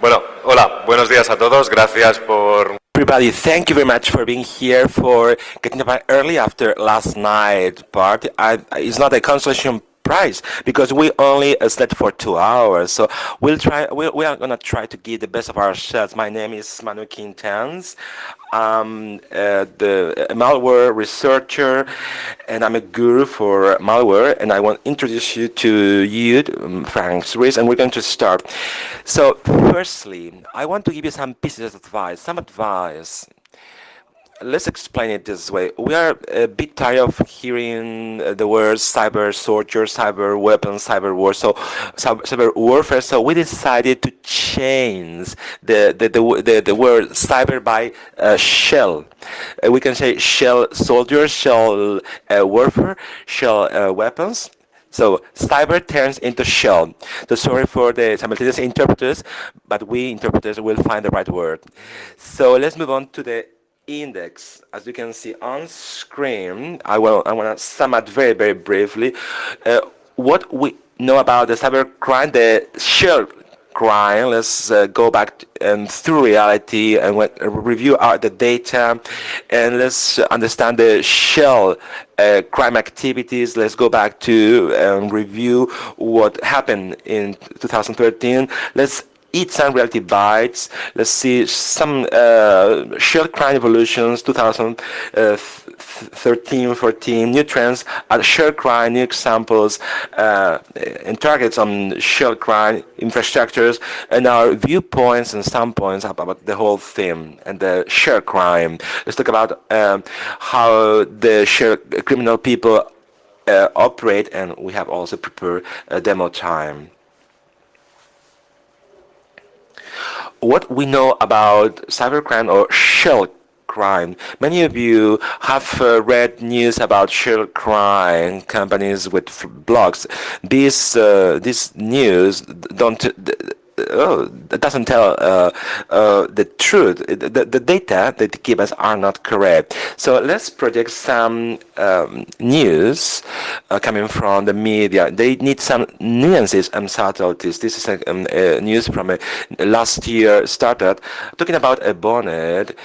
Bueno, hola, buenos días a todos. Gracias por Everybody, thank you very much for being here, for getting up early after last night party. It's not a consolation prize because we only slept for 2 hours. So we are gonna try to give the best of ourselves. My name is Manu Quintans. I'm the malware researcher, and I'm a guru for malware. And I want to introduce you, Frank Ruiz, and we're going to start. So, firstly, I want to give you some pieces of advice, some advice. Let's explain it this way. We are a bit tired of hearing the words cyber soldier, cyber weapons, cyber war, cyber warfare. So we decided to change the word cyber by shell. We can say shell soldiers, shell warfare, shell weapons. So cyber turns into shell. So sorry for the simultaneous interpreters, but we interpreters will find the right word. So let's move on to the index. As you can see on screen, I want to sum up very briefly what we know about the cyber crime, the shell crime. Let's go back and through reality and review the data, and let's understand the shell crime activities. Let's go back to review what happened in 2013. Let's eat some reality bites. Let's see some shell crime evolutions, 2013, 14, new trends at shell crime, new examples, and targets on shell crime infrastructures, and our viewpoints and standpoints about the whole theme and the shell crime. Let's talk about how the shell criminal people operate, and we have also prepared a demo time. What we know about cybercrime or shell crime. Many of you have read news about shell crime companies with blogs. This news don't that doesn't tell the truth. The data that they give us are not correct. So let's project some news coming from the media. They need some nuances and subtleties. This is a news from a last year started talking about a bonnet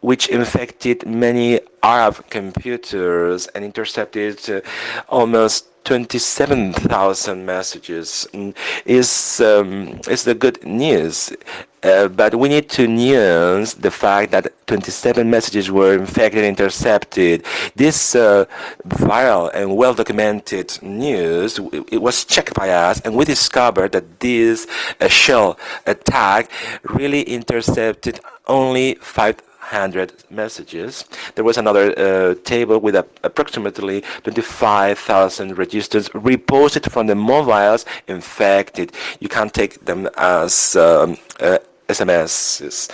which infected many Arab computers and intercepted almost 27,000 messages. Is the good news. But we need to nuance the fact that 27 messages were infected and intercepted. This viral and well-documented news, it was checked by us, and we discovered that this shell attack really intercepted only 500 messages. There was another table with approximately 25,000 registers reposted from the mobiles infected. You can't take them as SMS.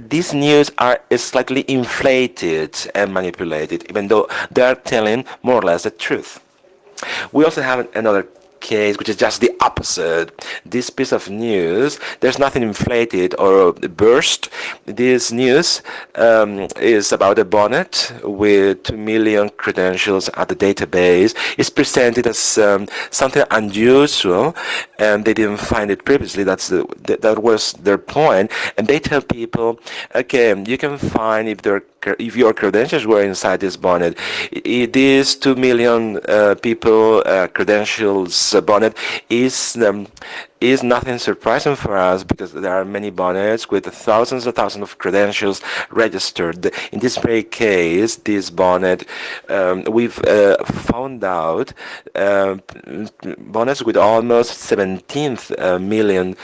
These news are slightly inflated and manipulated, even though they are telling more or less the truth. We also have another case which is just the opposite. This piece of news, there's nothing inflated or burst. This news is about a bonnet with 2 million credentials at the database. It's presented as something unusual, and they didn't find it previously. That was their point, and they tell people, okay, you can find if your credentials were inside this bonnet. These 2 million people credentials bonnet is nothing surprising for us because there are many bonnets with thousands and thousands of credentials registered. In this very case, this bonnet, we've found out bonnets with almost 17 million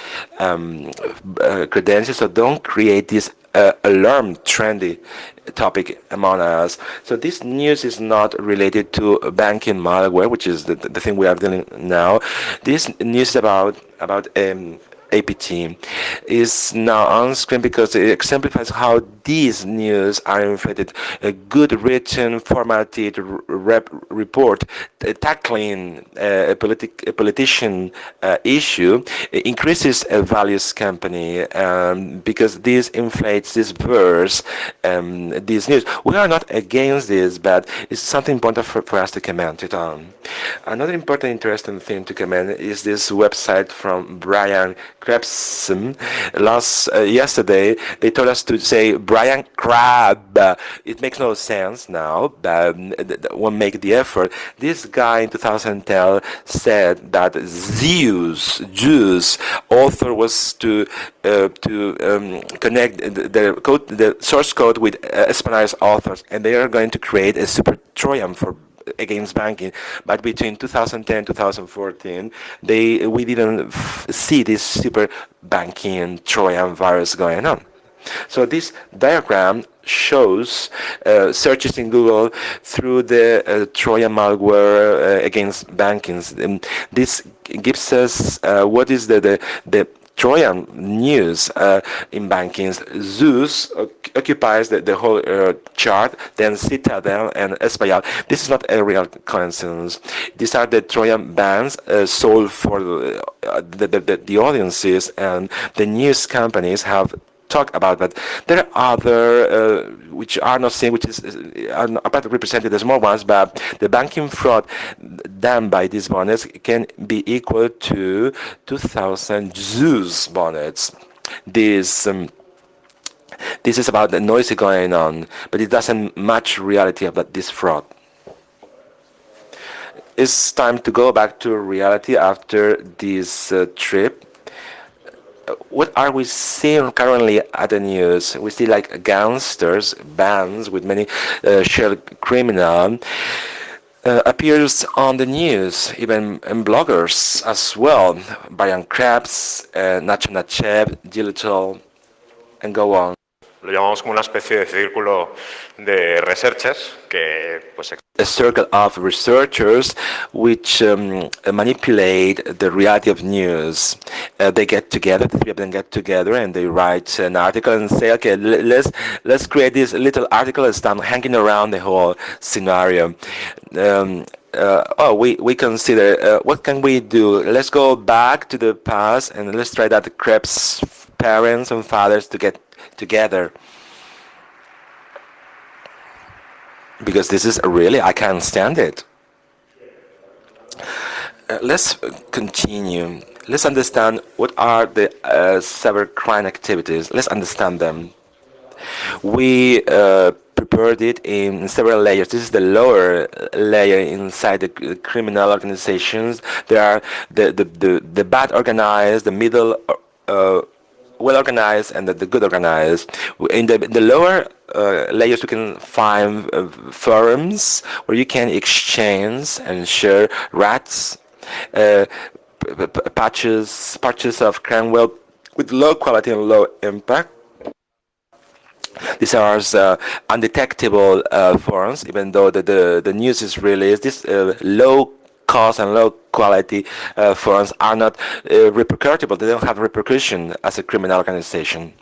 credentials. So don't create this alarm trendy topic among us. So this news is not related to banking malware, which is the thing we are dealing now. This news is about APT is now on screen because it exemplifies how these news are inflated. A good written, formatted report tackling a politician issue increases a values company because this inflates this verse, this news. We are not against this, but it's something important for us to comment it on. Another important interesting thing to comment is this website from Brian Krebs yesterday they told us to say Brian Crab. It makes no sense now. Won't make the effort. This guy in 2010 said that Zeus author was to connect the source code with Espionage authors, and they are going to create a super Trojan for against banking. But between 2010 and 2014 we didn't see this super banking Trojan virus going on. So this diagram shows searches in Google through the Trojan malware against bankings. This gives us what is the Trojan news in bankings. Zeus occupies the whole chart, then Citadel and Espayal. This is not a real coincidence. These are the Trojan bands sold for the audiences, and the news companies have talk about, but there are other which are not seen, which are not represented as small ones, but the banking fraud done by these bonnets can be equal to 2,000 Zeus bonnets. This is about the noise going on, but it doesn't match reality about this fraud. It's time to go back to reality after this trip. What are we seeing currently at the news? We see like gangsters, bands with many shell criminal appears on the news, even in bloggers as well. Brian Krebs, Nacho Nachev, Digital, and go on. Lo llamamos como una especie de círculo de researchers que pues a circle of researchers which manipulate the reality of news. They get together, the three of them get together, and they write an article and say, okay, let's create this little article and start hanging around the whole scenario. We consider what can we do? Let's go back to the past and let's try that the Krebs parents and fathers to get together, because this is really, I can't stand it. Let's continue. Let's understand what are the cybercrime activities. Let's understand them. We prepared it in several layers. This is the lower layer inside the criminal organizations. There are the bad organized, the middle well organized, and the good organized. In the lower layers we can find forums where you can exchange and share rats, patches of crimeware with low quality and low impact. These are undetectable forums, even though the news is released. This low cost and low quality forums are not repercutable. They don't have repercussion as a criminal organization.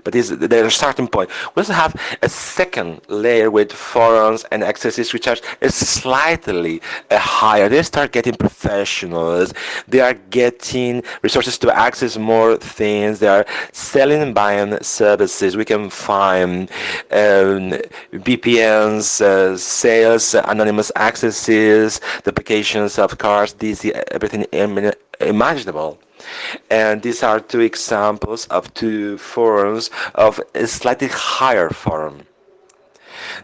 But there's a starting point. We also have a second layer with forums and accesses which are slightly higher. They start getting professionals. They are getting resources to access more things. They are selling and buying services. We can find VPNs, sales, anonymous accesses, duplications of cars, everything imaginable. And these are two examples of two forums of a slightly higher forum.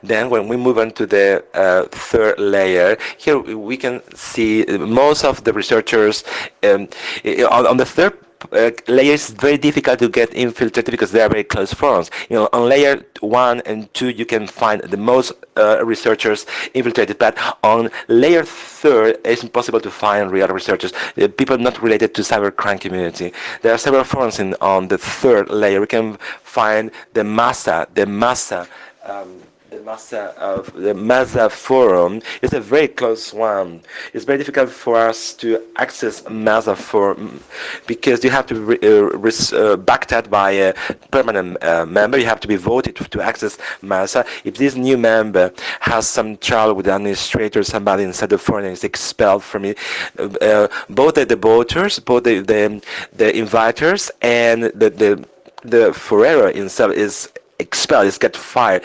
Then when we move on to the third layer, here we can see most of the researchers on the third layer. It's very difficult to get infiltrated because they are very close forums. On layer 1 and 2 you can find the most researchers infiltrated, but on layer 3 it's impossible to find real researchers, people not related to cybercrime community. There are several forums on the third layer. We can find the Masa forum is a very close one. It's very difficult for us to access Masa forum because you have to be backed by a permanent member. You have to be voted to access Masa. If this new member has some trouble with the administrator, somebody inside the forum is expelled from it, both the voters, both the inviters, and the Ferrero himself is expelled, is get fired.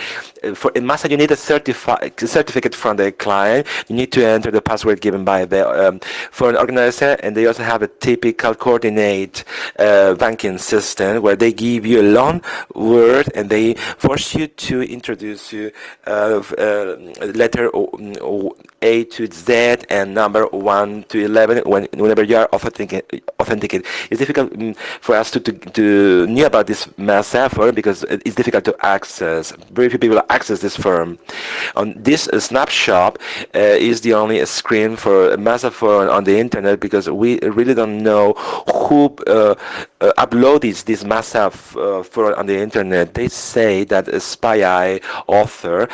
for in Masa, you need a certificate from the client. You need to enter the password given by the foreign organizer, and they also have a typical coordinate banking system where they give you a long word and they force you to introduce you letter A to Z and number 1 to 11 whenever you are authenticated. It's difficult for us to know about this mass effort because it's difficult to access. Very few people access this firm. On this snapshot is the only screen for mass effort on the internet because we really don't know who uploaded this mass effort on the internet. They say that a spy author,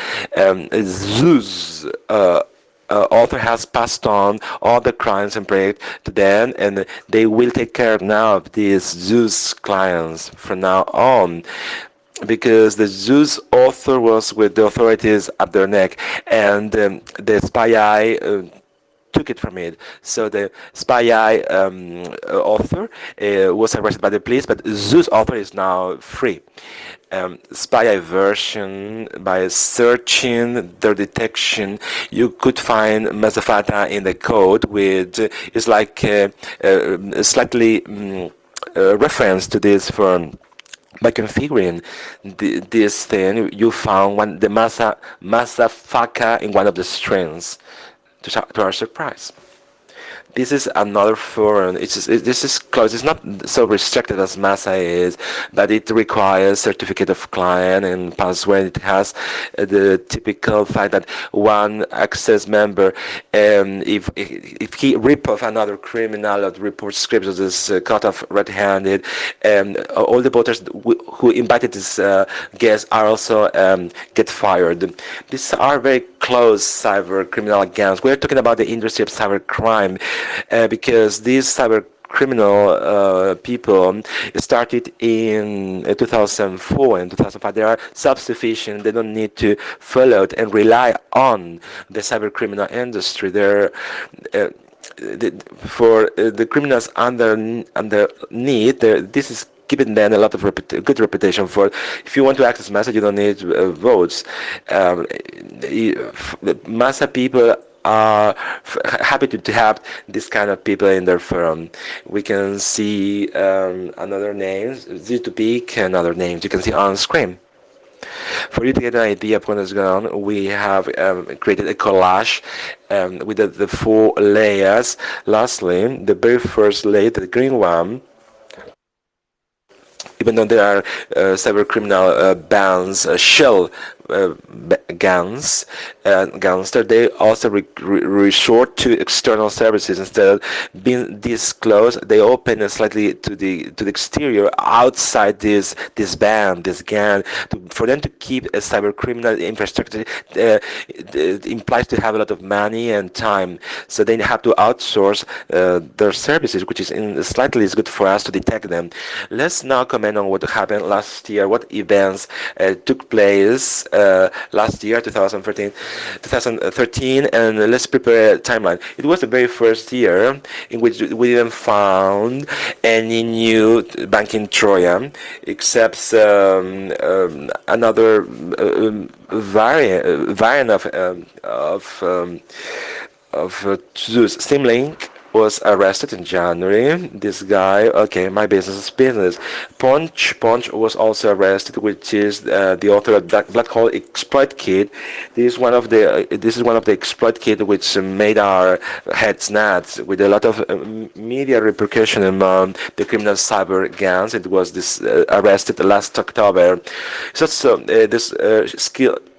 Zeus. Author has passed on all the clients and project to them, and they will take care now of these Zeus clients from now on, because the Zeus author was with the authorities at their neck, and the spy took it from it. So the spy author was arrested by the police, but Zeus author is now free. Spy version, by searching their detection, you could find Mazafata in the code with it's like slightly reference to this firm. By configuring this thing, you found the Mazafaka in one of the strings, to our surprise. This is another forum. This is closed. It's not so restricted as Masa is, but it requires certificate of client and password. It has the typical fact that one access member, if he rip off another criminal or report scripts, is caught off red-handed, all the voters who invited this guest are also get fired. These are very close cyber criminal gangs. We're talking about the industry of cyber crime. Because these cyber criminal people started in 2004 and 2005. They are self-sufficient. They don't need to follow and rely on the cyber criminal industry. They're for the criminals underneath. This is giving them a lot of good reputation for. If you want to access Masa, you don't need votes. Masa people are happy to have this kind of people in their firm. We can see another names, Z2Peak and other names you can see on screen. For you to get an idea of what is going on, we have created a collage with the 4 layers. Lastly, the very first layer, the green one, even though there are cyber criminal bands, shell gangster, they also resort to external services. Instead of being disclosed, they open slightly to the exterior outside this gang, for them to keep a cyber criminal infrastructure. It implies to have a lot of money and time, so they have to outsource their services, which is slightly is good for us to detect them. Let's now comment on what happened last year, what events took place last year, 2013, and let's prepare a timeline. It was the very first year in which we didn't found any new banking Trojan, except another variant of Steamlink was arrested in January. This guy, okay, my business is business. Punch was also arrested, which is the author of Black Hole Exploit Kit. This is one of the exploit kit which made our heads nuts, with a lot of media repercussion among the criminal cyber gangs. It was arrested last October. So this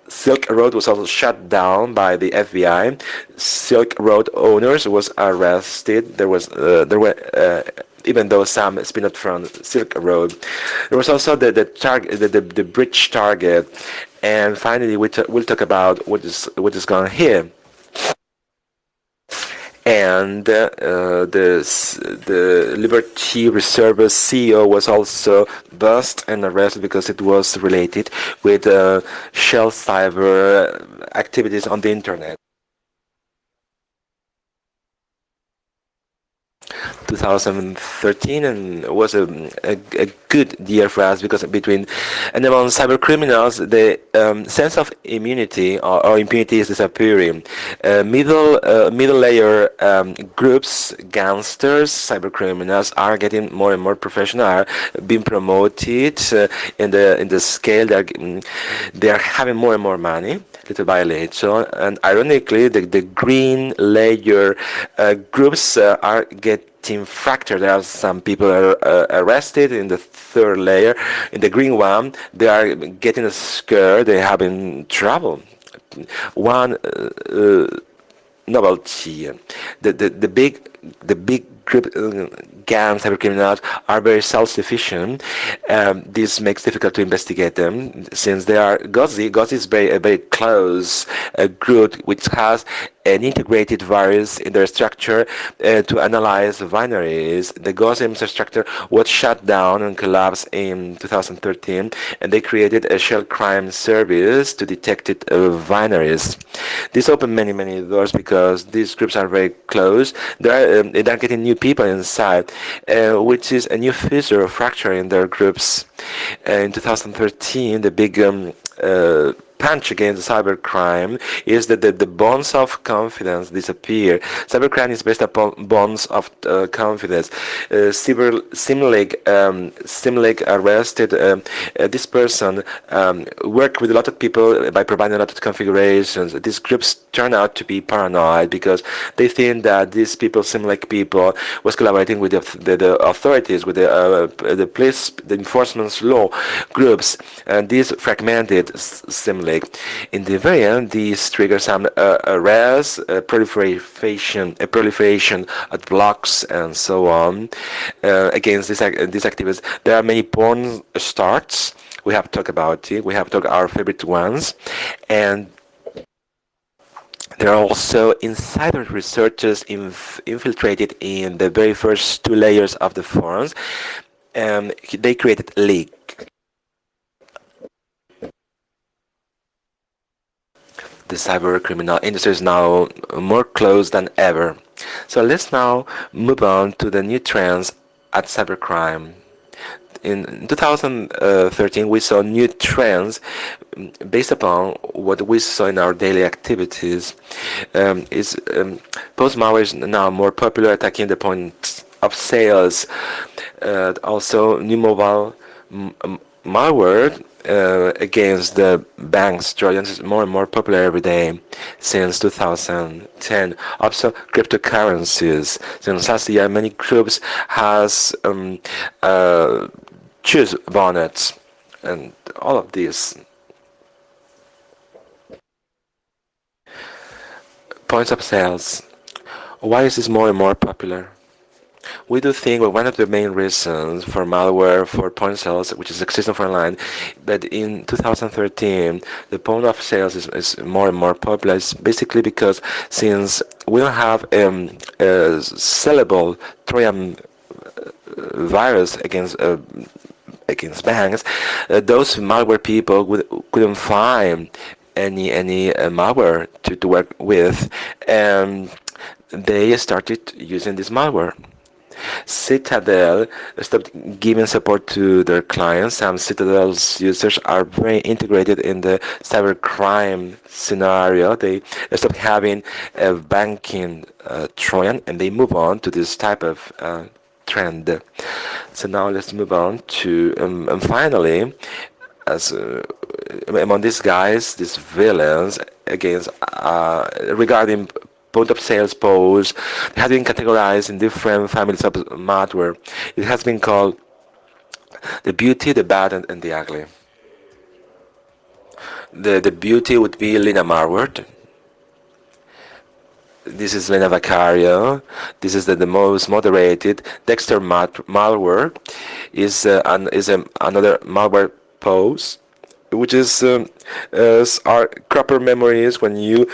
Silk Road was also shut down by the FBI. Silk Road owners was arrested. There were even though some spin out from Silk Road. There was also the bridge target, and finally we'll talk about what is going on here. And the Liberty Reserve CEO was also busted and arrested because it was related with shell cyber activities on the internet. 2013 and was a good year for us because between and among cyber criminals the sense of immunity or impunity is disappearing. Middle layer groups, gangsters, cyber criminals are getting more and more professional, are being promoted in the scale. They are having more and more money little by little, and ironically the green layer groups are getting fractured. There are some people are arrested in the third layer. In the green one, they are getting scared. They have in trouble. One novelty. The big group gangs, cyber criminals are very self-sufficient. This makes difficult to investigate them since they are GOSI. GOSI is a very close group which has an integrated virus in their structure to analyze binaries. The GOSI infrastructure was shut down and collapsed in 2013, and they created a shell crime service to detect binaries. This opened many doors because these groups are very close. They're getting new people inside, which is a new fissure or fracture in their groups. In 2013, the big punch against cybercrime is that the bonds of confidence disappear. Cybercrime is based upon bonds of confidence. Simulink arrested this person, worked with a lot of people by providing a lot of configurations. These groups turn out to be paranoid because they think that these people, Simulink people, was collaborating with the authorities, with the police, the enforcement law groups, and these fragmented Simulink. In the very end, these trigger some arrests, proliferation at blocks, and so on against these activities. There are many porn starts. We have talked about it. We have talked our favorite ones, and there are also insider researchers infiltrated in the very first two layers of the forums, and they created a leak. The cyber criminal industry is now more closed than ever. So let's now move on to the new trends at cybercrime. In 2013, we saw new trends based upon what we saw in our daily activities. Post-malware is now more popular, attacking the point of sales. Also, new mobile malware against the banks Trojans is more and more popular every day since 2010. Also, cryptocurrencies. Since last year, many groups has choose bonnets and all of these. Points of sales. Why is this more and more popular? We do think one of the main reasons for malware for point sales, which is existing for online, that in 2013 the point of sales is more and more popular. It's basically because since we don't have a sellable Trojan virus against banks, those malware people couldn't find any malware to work with, and they started using this malware. Citadel stopped giving support to their clients. Some Citadel's users are very integrated in the cybercrime scenario. They stopped having a banking Trojan, and they move on to this type of trend. So now let's move on to and finally, as among these guys, these villains against regarding point of sales pose, it has been categorized in different families of malware. It has been called the beauty, the bad, and the ugly. The beauty would be Lina Marward. This is Lena Vacario. This is the most moderated. Dexter malware is another malware pose, which is our cropper memories when you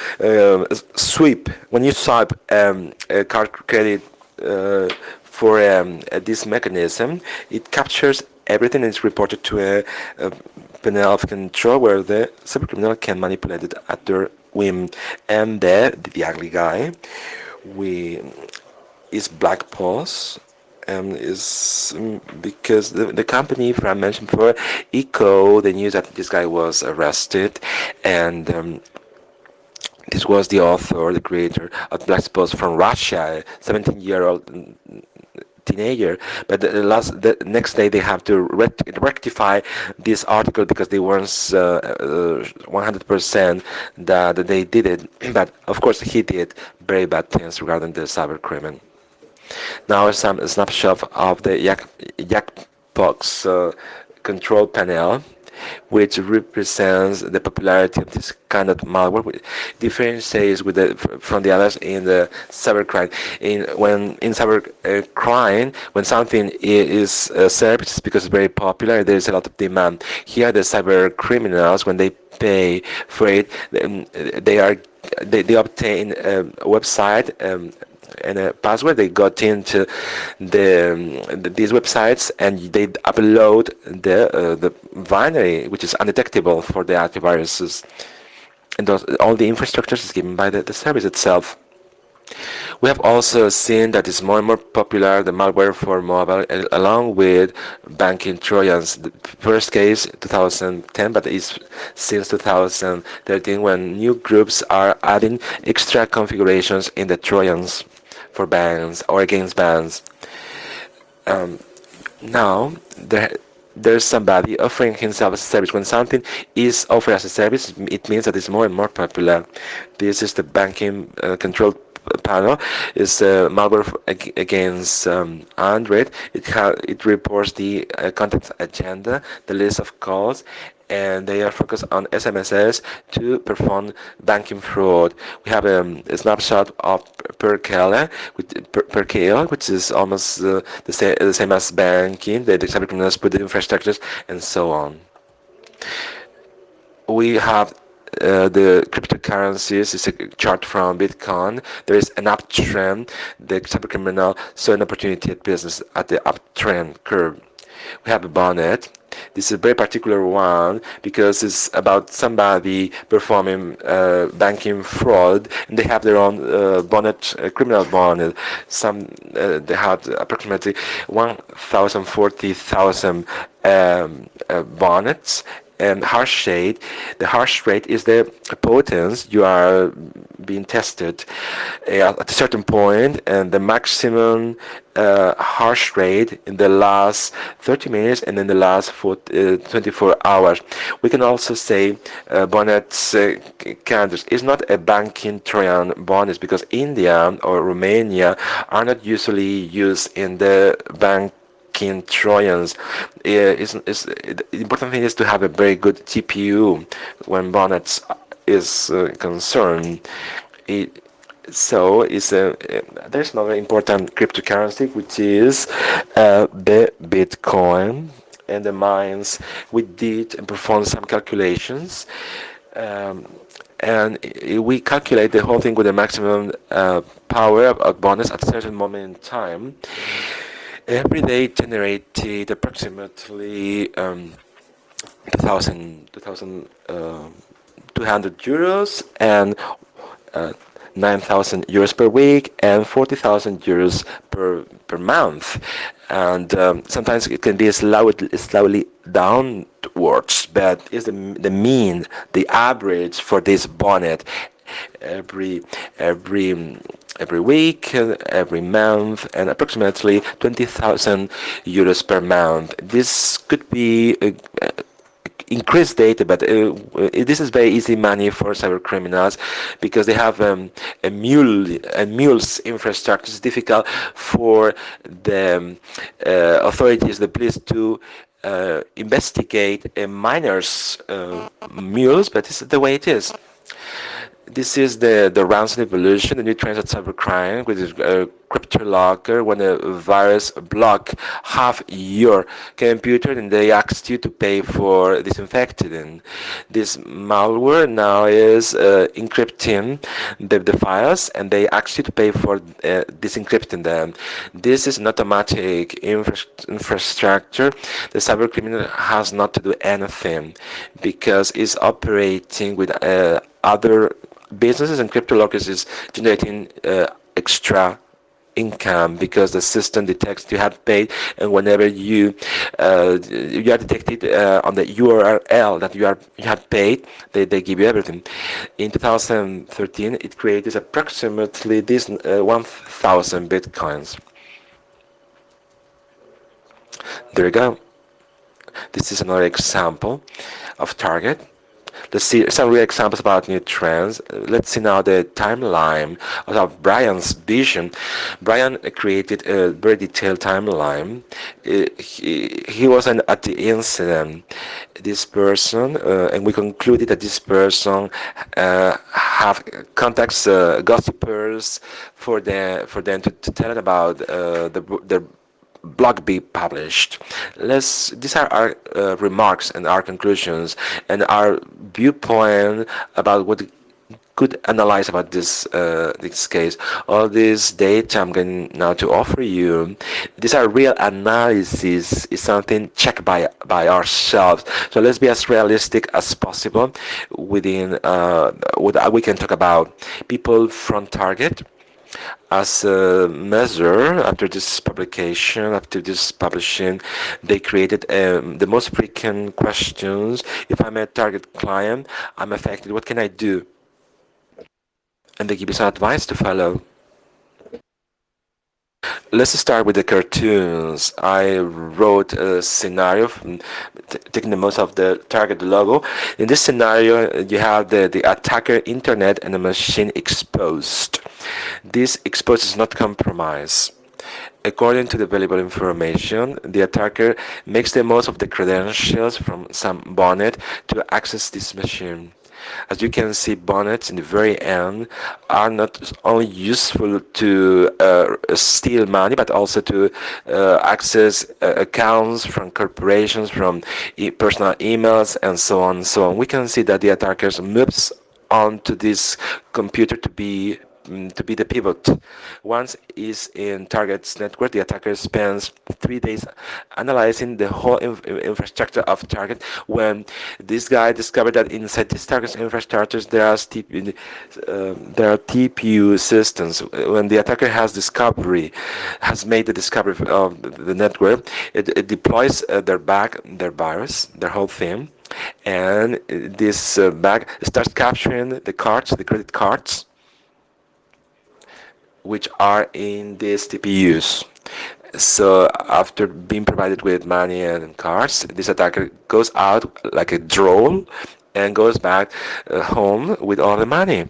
swipe a card credit for this mechanism. It captures everything and is reported to a panel of control where the cybercriminal can manipulate it at their whim. And the ugly guy, we is Black Pulse. Is because the company from I mentioned before, Eco, the news that this guy was arrested, and this was the author, the creator of Black Pulse from Russia, 17-year-old teenager. But the next day they have to rectify this article because they weren't 100% that they did it. But of course he did very bad things regarding the cybercrime. Now some snapshot of the Jackbox control panel, which represents the popularity of this kind of malware, which differentiates from the others in the cybercrime. In cybercrime, when something is a service, it's because it's very popular, there is a lot of demand. Here, the cyber criminals, when they pay for it, they obtain a website. And a password. They got into these websites and they upload the binary, which is undetectable for the antiviruses, and all the infrastructure is given by the service itself. We have also seen that it's more and more popular, the malware for mobile, along with banking Trojans. The first case, 2010, but it's since 2013 when new groups are adding extra configurations in the Trojans for banks or against banks. Now, there's somebody offering himself as a service. When something is offered as a service, it means that it's more and more popular. This is the banking control panel. Is malware against Android. It reports the contact agenda, the list of calls, and they are focused on SMSs to perform banking fraud. We have a snapshot of Perkele, which is almost the same as banking. The cybercriminals put the infrastructures and so on. We have the cryptocurrencies. Is a chart from Bitcoin. There is an uptrend. The cybercriminal saw an opportunity at business at the uptrend curve. We have a bonnet. This is a very particular one because it's about somebody performing banking fraud, and they have their own bonnet, criminal bonnet. They had approximately 1,040,000 bonnets. And hash rate, the hash rate is the potence you are being tested at a certain point, and the maximum hash rate in the last 30 minutes and in the last 24 hours. We can also say bonnets candles. It's not a banking Trojan bonnet because India or Romania are not usually used in the bank Trojans. The important thing is to have a very good GPU when bonnets is concerned. There's another important cryptocurrency, which is the Bitcoin. And the mines, we did and performed some calculations. And we calculate the whole thing with the maximum power of bonus at a certain moment in time. Every day generated approximately 2,200 euros and 9,000 euros per week and 40,000 euros per month. And sometimes it can be slowly downwards, but it's the mean, the average for this bonnet every week, every month, and approximately 20,000 euros per month. This could be increased data, but this is very easy money for cyber criminals because they have a mule's infrastructure. It's difficult for the authorities, the police, to investigate a miner's mules, but this is the way it is. This is the ransom evolution, the new trends of cybercrime, which is CryptoLocker. When a virus block half your computer, and they ask you to pay for disinfecting. This malware now is encrypting the files, and they ask you to pay for disencrypting them. This is an automatic infrastructure. The cybercriminal has not to do anything because it's operating with other businesses, and CryptoLockers is generating extra income because the system detects you have paid, and whenever you are detected on the URL that you have paid, they give you everything. In 2013, it created approximately this 1,000 bitcoins. There you go. This is another example of target. Let's see some real examples about new trends. Let's see now the timeline of Brian's vision. Brian created a very detailed timeline. He wasn't at the incident. This person, and we concluded that this person have contacts gossipers for them to tell about the blog be published. These are our remarks and our conclusions and our viewpoint about what could analyze about this case. All this data I'm going now to offer you, these are real analysis, is something checked by ourselves. So let's be as realistic as possible within what we can talk about. People from Target, as a measure, after this publication, after this publishing, they created the most frequent questions. If I'm a target client, I'm affected, what can I do? And they give you some advice to follow. Let's start with the cartoons. I wrote a scenario taking the most of the target logo. In this scenario, you have the attacker internet and the machine exposed. This exposed is not compromised. According to the available information, the attacker makes the most of the credentials from some bonnet to access this machine. As you can see, bonnets in the very end are not only useful to steal money, but also to access accounts from corporations, from personal emails, and so on and so on. We can see that the attackers moves onto this computer to be the pivot. Once is in target's network, the attacker spends 3 days analyzing the whole infrastructure of target. When this guy discovered that inside this target's infrastructures there are TPU systems. When the attacker has made the discovery of the network, it deploys their virus, their whole thing, and this bag starts capturing the credit cards, which are in these TPUs. So after being provided with money and cards, this attacker goes out like a drone and goes back home with all the money.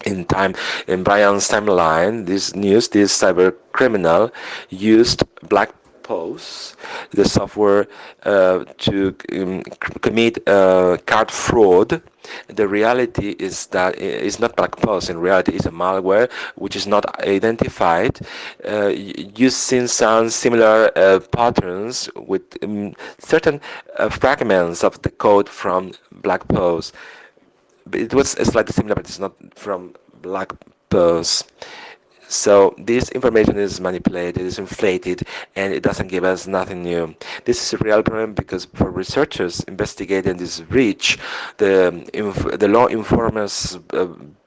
In Brian's timeline, this cyber criminal used black posts, the software, to commit card fraud. The reality is that it's not black post. In reality, it's a malware which is not identified, using some similar patterns with certain fragments of the code from black post. It was slightly similar, but it's not from black post. So this information is manipulated, is inflated, and it doesn't give us nothing new. This is a real problem because for researchers investigating this breach, the law informers,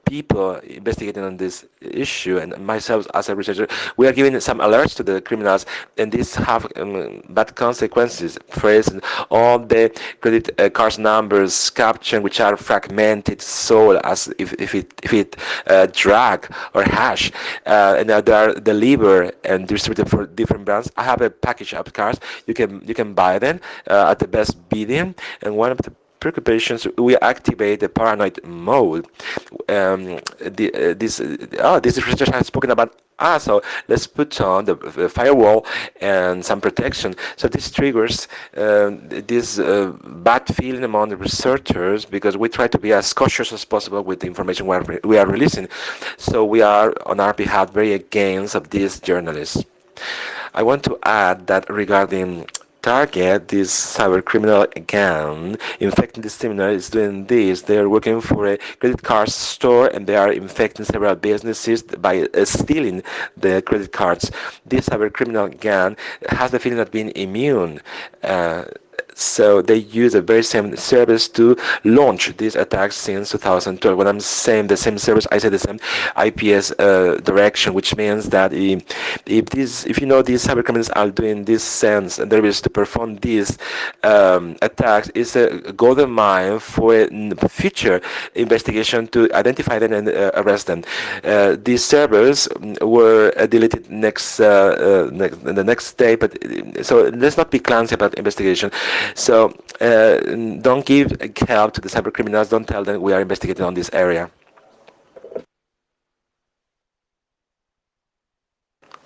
people investigating on this issue, and myself as a researcher, we are giving some alerts to the criminals, and these have bad consequences. For instance, all the credit cards numbers captured, which are fragmented, sold as if it drag or hash, and they are delivered and distributed for different brands. I have a package of cards. You can buy them at the best bidding, and one of the preoccupations, we activate the paranoid mode. This researcher has spoken about so let's put on the firewall and some protection. So this triggers this bad feeling among the researchers, because we try to be as cautious as possible with the information we are releasing. So we are on our behalf very against of these journalists. I want to add that regarding Target, this cyber criminal again, infecting the seminar, is doing this. They are working for a credit card store and they are infecting several businesses by stealing the credit cards. This cyber criminal again has the feeling of being immune. So they use the very same service to launch these attacks since 2012. When I'm saying the same service, I say the same IPS direction, which means that if you know these cyber criminals are doing this sense and there is to perform these attacks, is a golden mine for a future investigation to identify them and arrest them. These servers were deleted the next day, but so let's not be clumsy about investigation. So don't give help to the cyber criminals. Don't tell them we are investigating on this area.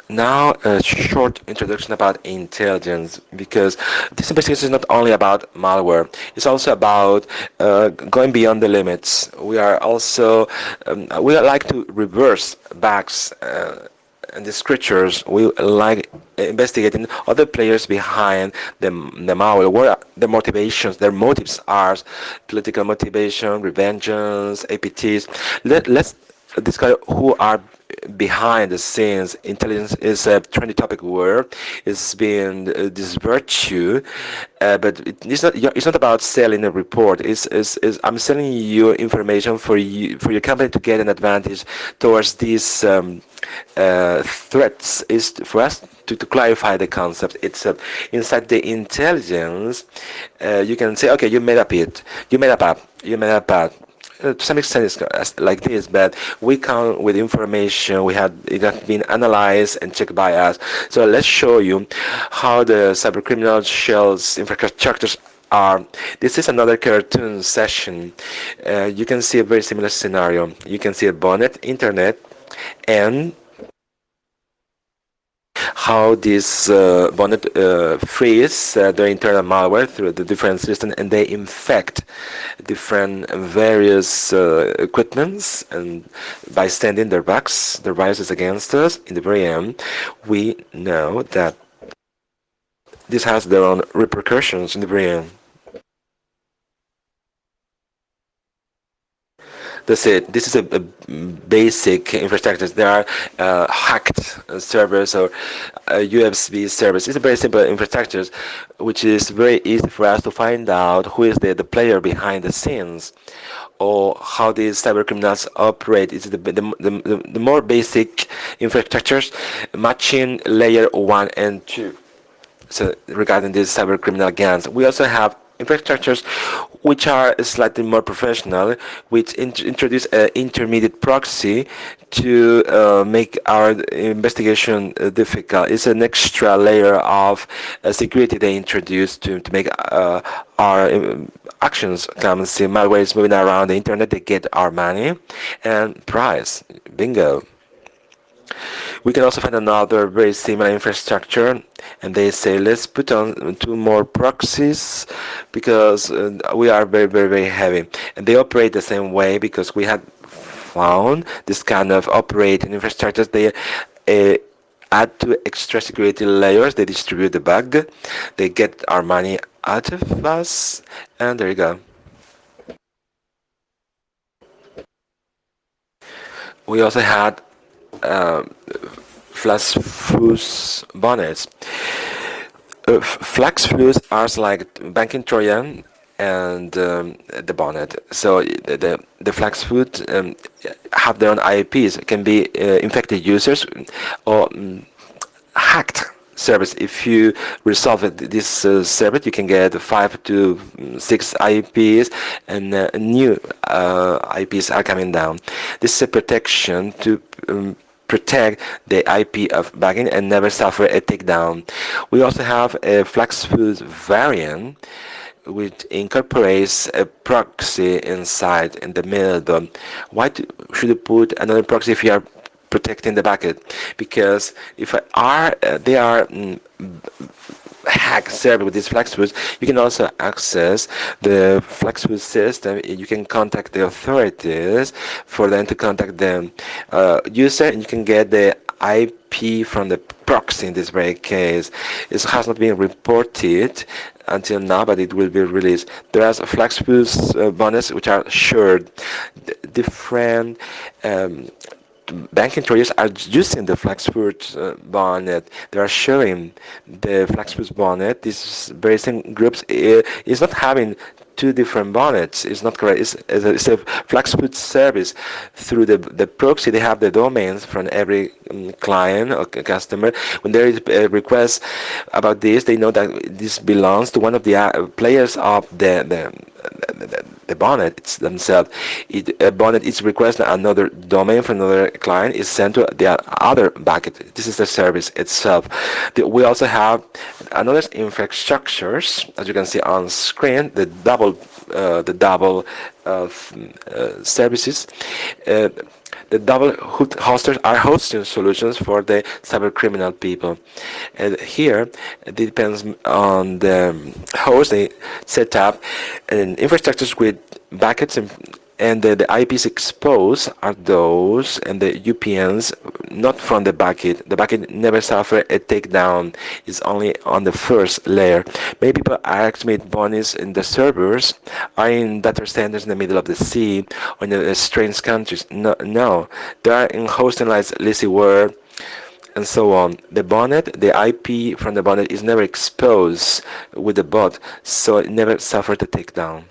Now, a short introduction about intelligence, because this investigation is not only about malware, it's also about going beyond the limits. We are also, we like to reverse bugs and the scriptures. We like investigating other players behind the malware, what their motivations, their motives are, political motivation, revengeance, APTs. Let's discuss who are behind the scenes. Intelligence is a trendy topic word. It's been this virtue, but it's not. It's not about selling a report. It's I'm selling you information for your company to get an advantage towards these threats. Is for us to clarify the concept. It's inside the intelligence. You can say, okay, you made up it. You made up app. You made up app. To some extent it's like this, but we come with information it has been analyzed and checked by us. So let's show you how the cybercriminal shells infrastructures are. This is another cartoon session. You can see a very similar scenario. You can see a bonnet, internet, and how this bonnet frees the internal malware through the different systems, and they infect different various equipments, and by sending their bugs, their viruses against us. In the very end, we know that this has their own repercussions in the very end. That's it. This is a basic infrastructure. There are hacked servers or USB servers. It's a very simple infrastructure, which is very easy for us to find out who is the player behind the scenes, or how these cyber criminals operate. It's the more basic infrastructures, matching layer 1 and 2. So regarding these cyber criminal gangs, we also have infrastructures which are slightly more professional, which introduce an intermediate proxy to make our investigation difficult. It's an extra layer of security they introduce to make our actions come. See, malware is moving around the internet, they get our money and prize. Bingo. We can also find another very similar infrastructure, and they say let's put on 2 more proxies because we are very heavy, and they operate the same way because we had found this kind of operating infrastructures. They add 2 extra security layers, they distribute the bug, they get our money out of us, and there you go. We also had flash fuse bonnets. Flash fuse are like banking Trojan and the bonnet. So the flash fuse have their own IPs. It can be infected users or hacked service. If you resolve this service, you can get 5 to 6 IPs, and new IPs are coming down. This is a protection to protect the IP of backend and never suffer a takedown. We also have a FlaxFuse variant which incorporates a proxy inside in the middle. Why should you put another proxy if you are protecting the bucket? Because if they are hack server with this FlaxFuse, you can also access the FlaxFuse system. You can contact the authorities for them to contact the user, and you can get the IP from the proxy in this very case. It has not been reported until now, but it will be released. There are FlaxFuse bonnets which are shared, different banking traders are using the Flaxfoot bonnet. They are showing the Flaxfoot bonnet. These very same groups is not having two different bonnets. It's not correct. It's a Flaxfoot service. Through the proxy, they have the domains from every client or customer. When there is a request about this, they know that this belongs to one of the players of the bonnet themselves. A bonnet is requested another domain from another client is sent to the other bucket. This is the service itself. We also have another infrastructures, as you can see on screen, the double services. The double hosters are hosting solutions for the cyber criminal people. And here, it depends on the host. They set up infrastructures with buckets and the IPs exposed are those and the UPNs not from the bucket. The bucket never suffer a takedown. It's only on the first layer. Many people estimate bunnies in the servers are in data centers in the middle of the sea or in the strange countries. No, they are in hosting like LizzieWare and so on. The bonnet, the IP from the bonnet is never exposed with the bot, so it never suffered a takedown.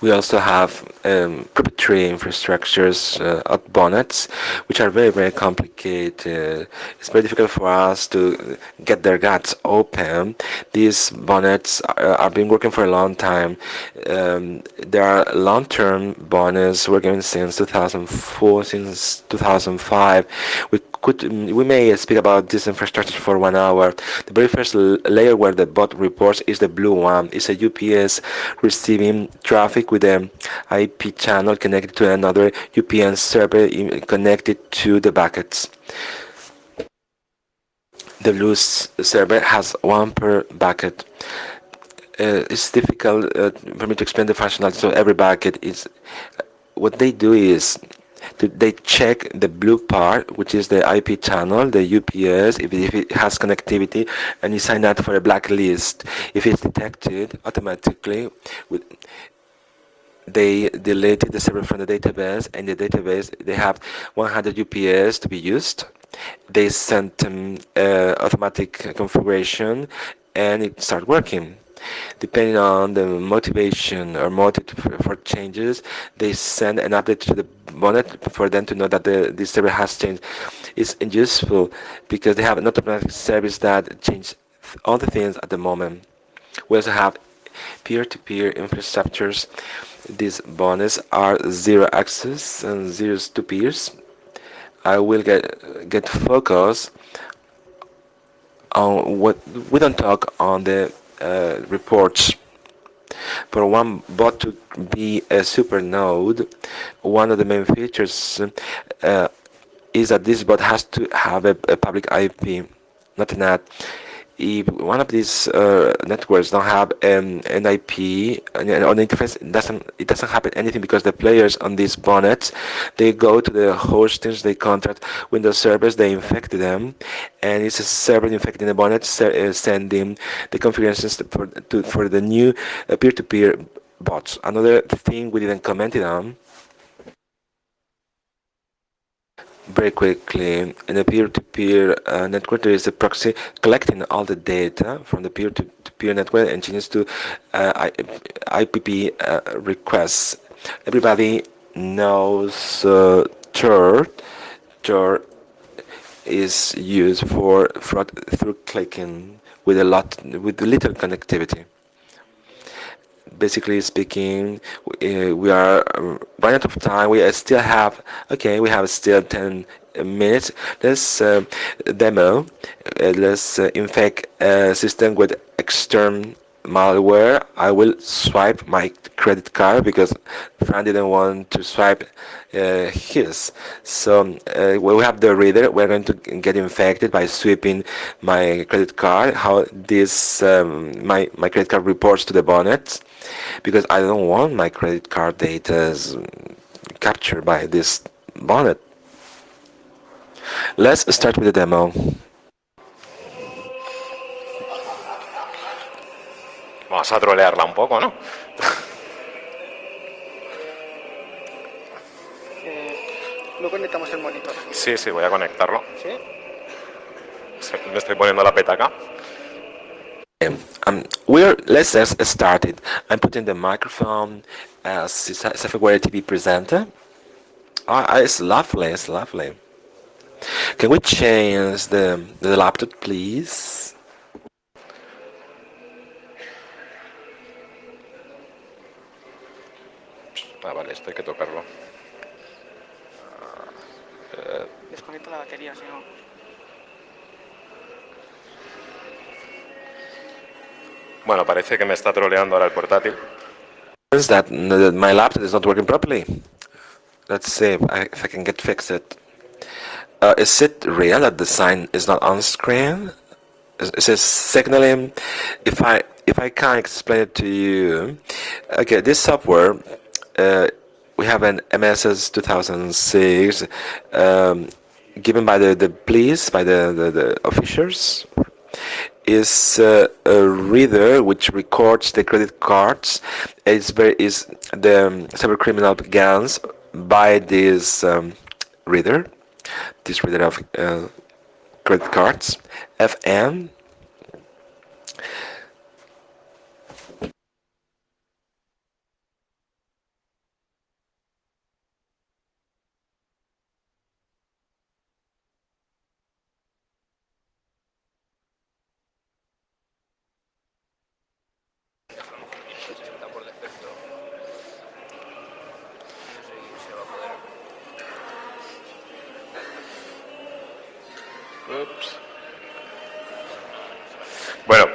We also have proprietary infrastructures at bonnets, which are very complicated. It's very difficult for us to get their guts open. These bonnets are been working for a long time. There are long-term bonnets working since 2004, since 2005. We may speak about this infrastructure for 1 hour. The very first layer where the bot reports is the blue one. It's a UPS receiving traffic with an IP channel connected to another UPN server connected to the buckets. The blue server has one per bucket. It's difficult for me to explain the functionality. So every bucket is what they do is they check the blue part, which is the IP channel, the UPS, if it has connectivity, and you sign up for a blacklist. If it's detected automatically, they deleted the server from the database, and the database they have 100 UPS to be used. They sent them automatic configuration, and it started working. Depending on the motivation or motive for changes, they send an update to the bonnet for them to know that the server has changed. It's useful because they have an automatic service that changes all the things at the moment. We also have peer-to-peer infrastructures. These bonnets are zero access and zero to peers. I will get focus on what we don't talk on the reports. For one bot to be a super node, one of the main features is that this bot has to have a public IP, not a NAT. If one of these networks don't have an IP on the interface, it doesn't happen anything because the players on these bonnets, they go to the hostings, they contract Windows servers, they infect them, and it's a server infecting the bonnet, sending the configurations for the new peer-to-peer bots. Another thing we didn't comment on very quickly, in a peer-to-peer network, there is a proxy collecting all the data from the peer-to-peer network and changes to IPP requests. Everybody knows Tor. Tor is used for fraud through clicking with little connectivity. Basically speaking, we are running out of time. We still have, we have still 10 minutes. Let's demo. Let's infect a system with external malware. I will swipe my credit card because Fran didn't want to swipe his. So we have the reader. We're going to get infected by sweeping my credit card. How this my credit card reports to the bonnet, because I don't want my credit card data captured by this bonnet. Let's start with the demo. Vamos a trolearla un poco, ¿no? no conectamos el monitor. Sí, sí, voy a conectarlo. ¿Sí? Me estoy poniendo la petaca. Let's just start it. I'm putting the microphone as software TV presenter. It's lovely, it's lovely. Can we change the laptop, please? Ah, vale, esto hay que tocarlo. Desconecta la batería, si no. Bueno, parece que me está troleando ahora el portátil. Is that my laptop is not working properly? Let's see if I can get fixed. Is it real that the sign is not on screen? Is it signaling? If I can't explain it to you, okay, this software, we have an MSS 2006, given by the police, by the officials, is a reader which records the credit cards. The cyber criminal begins by this reader, of credit cards, FN. Ups. Bueno,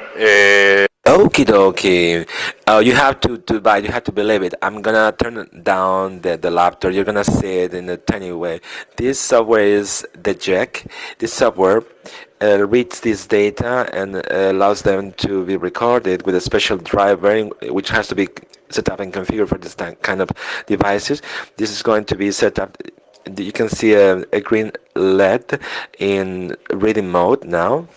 Okie dokie. You have to buy. You have to believe it. I'm gonna turn down the laptop. You're gonna see it in a tiny way. This software is the jack. This software reads this data and allows them to be recorded with a special driver, which has to be set up and configured for this kind of devices. This is going to be set up. You can see a green LED in reading mode now.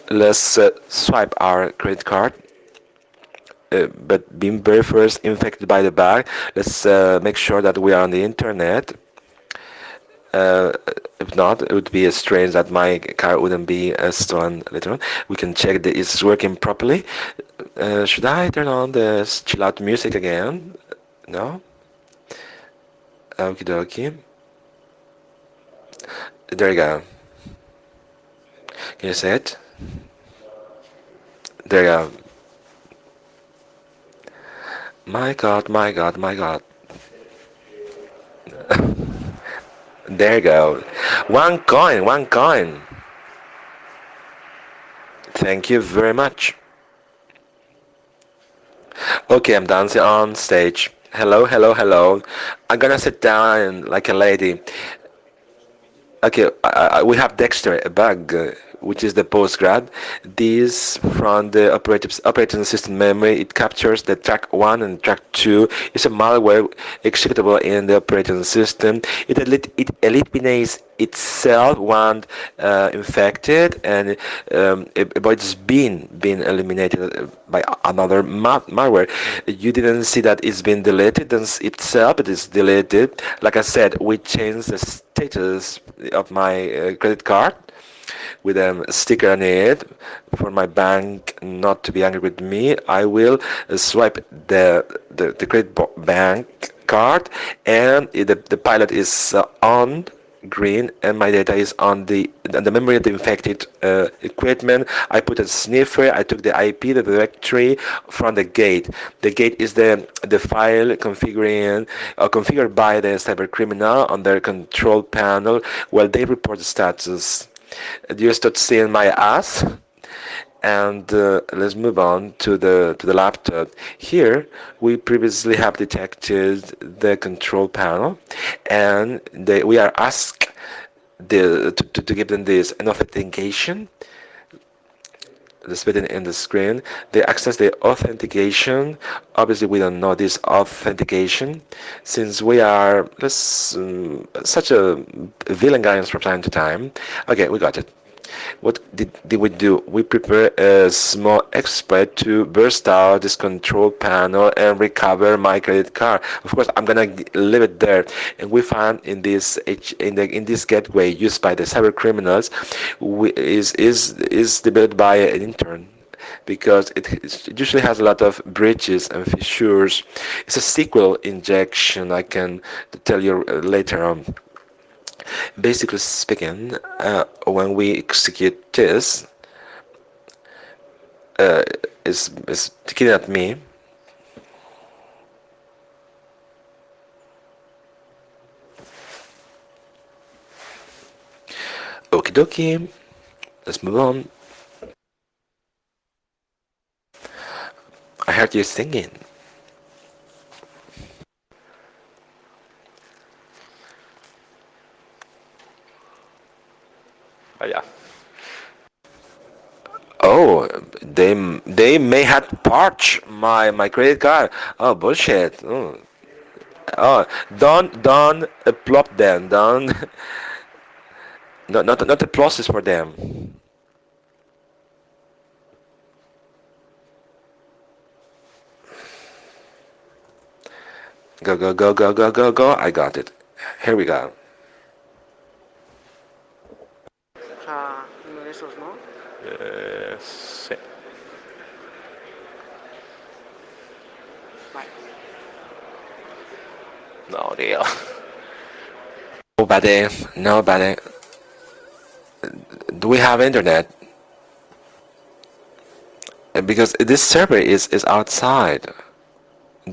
Let's swipe our credit card, but being very first infected by the bug, let's make sure that we are on the internet. If not, it would be strange that my card wouldn't be stolen later on. We can check that it's working properly. Should I turn on the chill out music again? No? Okie dokie. There you go. Can you see it? There you go. My god, my god, my god. There you go. One coin, one coin. Thank you very much. Okay, I'm dancing on stage. Hello, hello, hello. I'm gonna sit down like a lady. Okay, we have Dexter, a bug, which is the postgrad. This from the operating system memory. It captures the track 1 and track 2. It's a malware executable in the operating system. It eliminates itself when infected, and it avoids being eliminated by another malware. You didn't see that it's been deleted itself. It is deleted. Like I said, we changed the status of my credit card with a sticker on it for my bank not to be angry with me. I will swipe the credit bank card, and the pilot is on green, and my data is on the memory of the infected equipment. I put a sniffer. I took the IP, the directory from the gate. The gate is the file configured by the cyber criminal on their control panel while they report the status. You start seeing my ass. And let's move on to the laptop. Here we previously have detected the control panel, and we are asked to give them an authentication. Let's put it in the screen. They access the authentication. Obviously, we don't know this authentication since we are such a villain guys from time to time. Okay, we got it. What did we do? We prepare a small exploit to burst out this control panel and recover my credit card. Of course, I'm gonna leave it there. And we found in this in this gateway used by the cyber criminals, is developed by an intern, because it usually has a lot of breaches and fissures. It's a SQL injection. I can tell you later on. Basically speaking, when we execute this, is looking at me. Okie dokie, let's move on. I heard you singing. Vaya. Oh, they may have parched my credit card. Oh, bullshit. Oh, don't plop them. Don't not the process for them. Go go go go go go go. I got it. Here we go. O sea, uno de esos, ¿no? Sí. Vale. No, tío. Nobody. Do we have internet? Because this server is outside.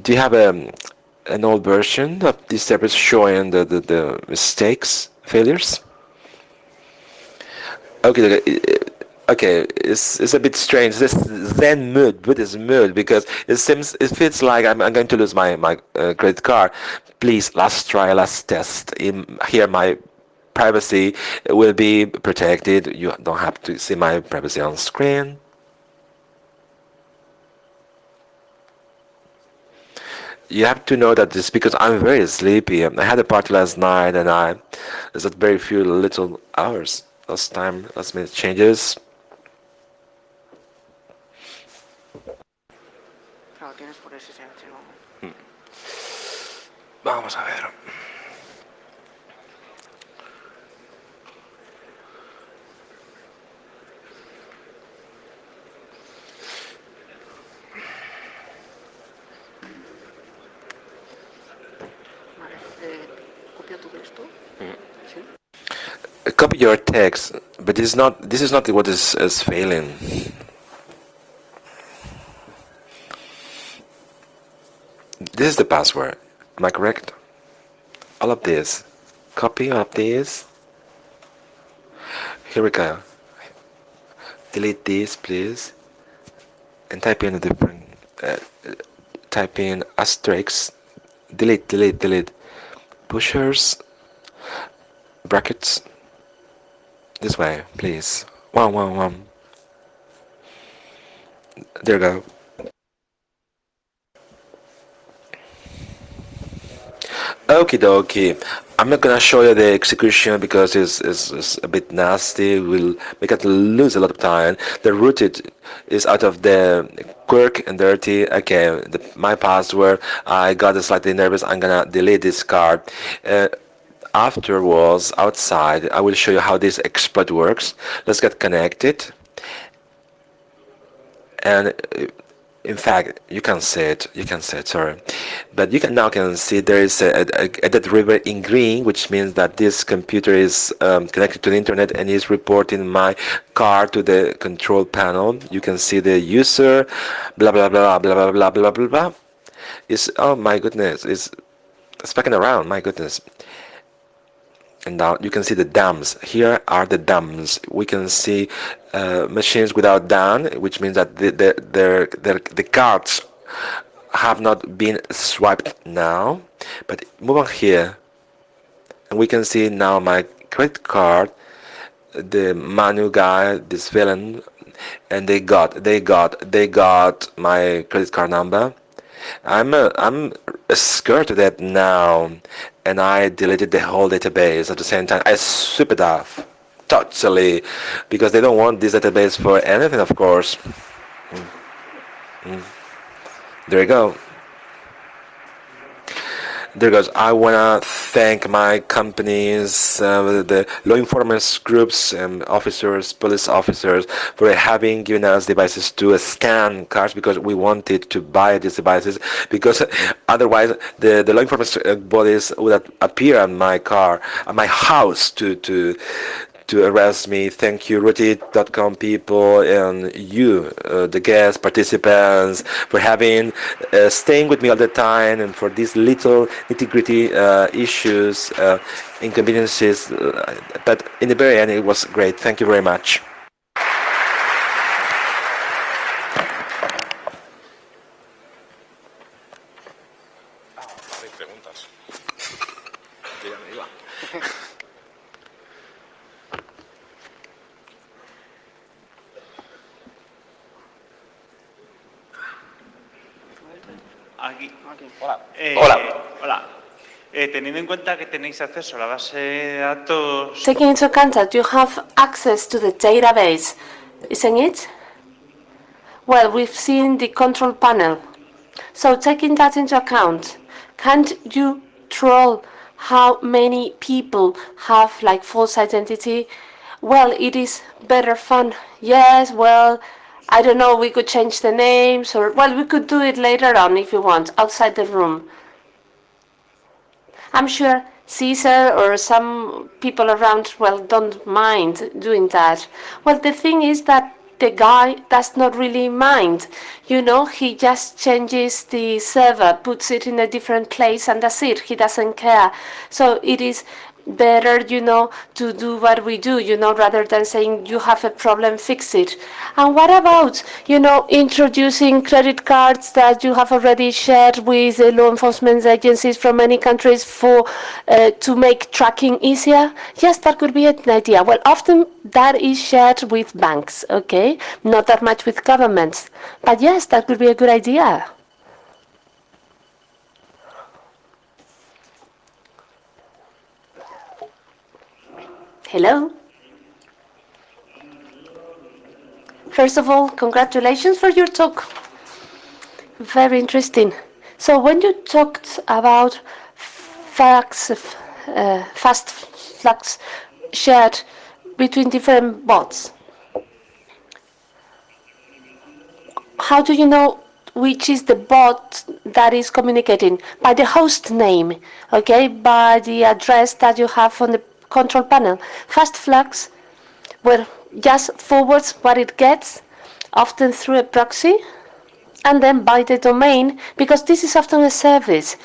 Do you have an old version of this server showing the mistakes, failures? Okay, it's a bit strange. This Zen mood, Buddhist mood, because it feels like I'm going to lose my credit card. Please, last try, last test. Here, my privacy will be protected. You don't have to see my privacy on screen. You have to know that this because I'm very sleepy. I had a party last night and I there's a very few little hours. Last minute changes. Claro, tienes por SSH, ¿no? Vamos a ver. Vale. ¿Copia tú esto? Sí. Copy your text, but this is not what is failing. This is the password. Am I correct? All of this. Copy all of this. Here we go. Delete this, please. And type in a different. Type in asterisk. Delete. Pushers. Brackets. This way, please. One. There you go. Okie dokie. I'm not gonna show you the execution because it's a bit nasty. We'll make it lose a lot of time. The rooted is out of the quirk and dirty. Okay, my password. I got slightly nervous. I'm gonna delete this card. Afterwards, outside, I will show you how this exploit works. Let's get connected. And in fact, you can see it, sorry. But you can now see there is a that river in green, which means that this computer is connected to the internet and is reporting my card to the control panel. You can see the user, blah blah blah blah blah blah blah blah blah. Oh my goodness, it's specking around, my goodness. And now you can see the DAMs. Here are the DAMs. We can see machines without DAN, which means that the cards have not been swiped now. But move on here, and we can see now my credit card, the Manu guy, this villain, and they got my credit card number. I'm scared to that now, and I deleted the whole database at the same time. I sweep it off. totally, because they don't want this database for anything, of course. There you go. There goes. I want to thank my companies, the law enforcement groups and officers, police officers, for having given us devices to scan cars, because we wanted to buy these devices, because otherwise the law enforcement bodies would appear at my car, at my house to arrest me. Thank you, Roti.com people, and you, the guests, participants, for having, staying with me all the time, and for these little nitty-gritty issues, inconveniences. But in the very end, it was great. Thank you very much. Aquí. Hola. Hola. Teniendo en cuenta que tenéis acceso a la base de datos... Taking into account that you have access to the database, isn't it? Well, we've seen the control panel. So taking that into account, can't you troll how many people have like false identity? Well, it is better fun. Yes, well, I don't know, we could change the names, or, well, we could do it later on if you want, outside the room. I'm sure Caesar or some people around, well, don't mind doing that. Well, the thing is that the guy does not really mind. You know, he just changes the server, puts it in a different place, and that's it. He doesn't care. So it is better, you know, to do what we do, you know, rather than saying you have a problem, fix it. And what about, you know, introducing credit cards that you have already shared with the law enforcement agencies from many countries for to make tracking easier? Yes, that could be an idea. Well, often that is shared with banks, okay? Not that much with governments. But yes, that could be a good idea. Hello. First of all, congratulations for your talk. Very interesting. So when you talked about fast flags shared between different bots, how do you know which is the bot that is communicating? By the host name, okay, by the address that you have on the control panel. Fast flags, well, just forwards what it gets, often through a proxy, and then by the domain, because this is often a service.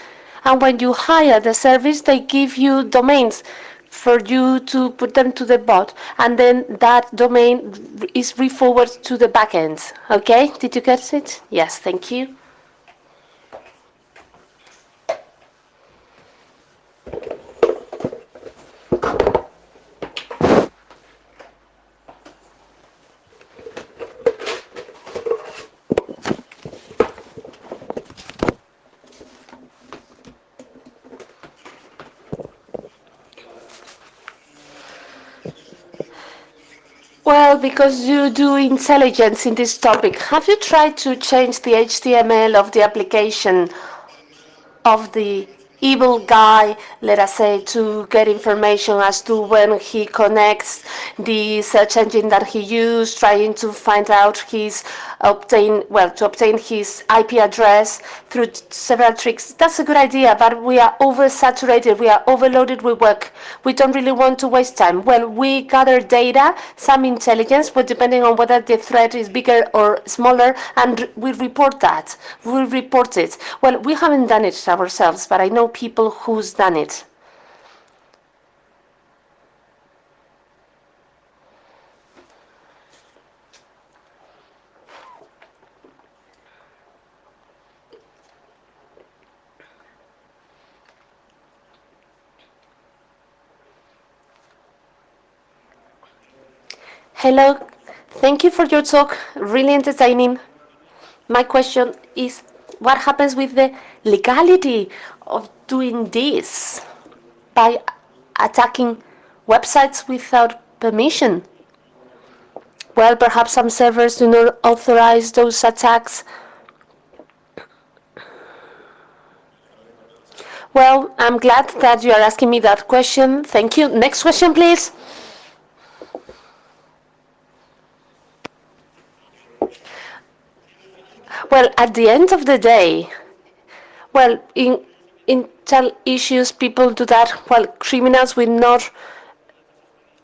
And when you hire the service, they give you domains for you to put them to the bot, and then that domain is re-forwarded to the backend. Okay, did you get it? Yes, thank you. Well, because you do intelligence in this topic, have you tried to change the HTML of the application of the evil guy, let us say, to get information as to when he connects the search engine that he used, trying to find out his to obtain his IP address through several tricks? That's a good idea, but we are oversaturated, we are overloaded with work. We don't really want to waste time. Well, we gather data, some intelligence, but depending on whether the threat is bigger or smaller, and we report that. We report it. Well, we haven't done it ourselves, but I know people who's done it. Hello, thank you for your talk, really entertaining. My question is, what happens with the legality of doing this by attacking websites without permission. Well, perhaps some servers do not authorize those attacks. Well, I'm glad that you are asking me that question. Thank you. Next question, please. Well, at the end of the day, well, in Intel issues, people do that. Well, criminals will not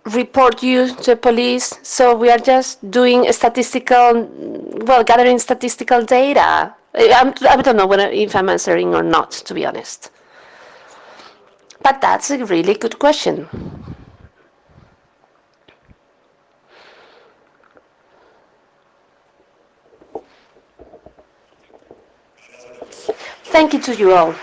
report you to police, so we are just doing statistical, well, gathering statistical data. I don't know if I'm answering or not, to be honest. But that's a really good question. Thank you to you all.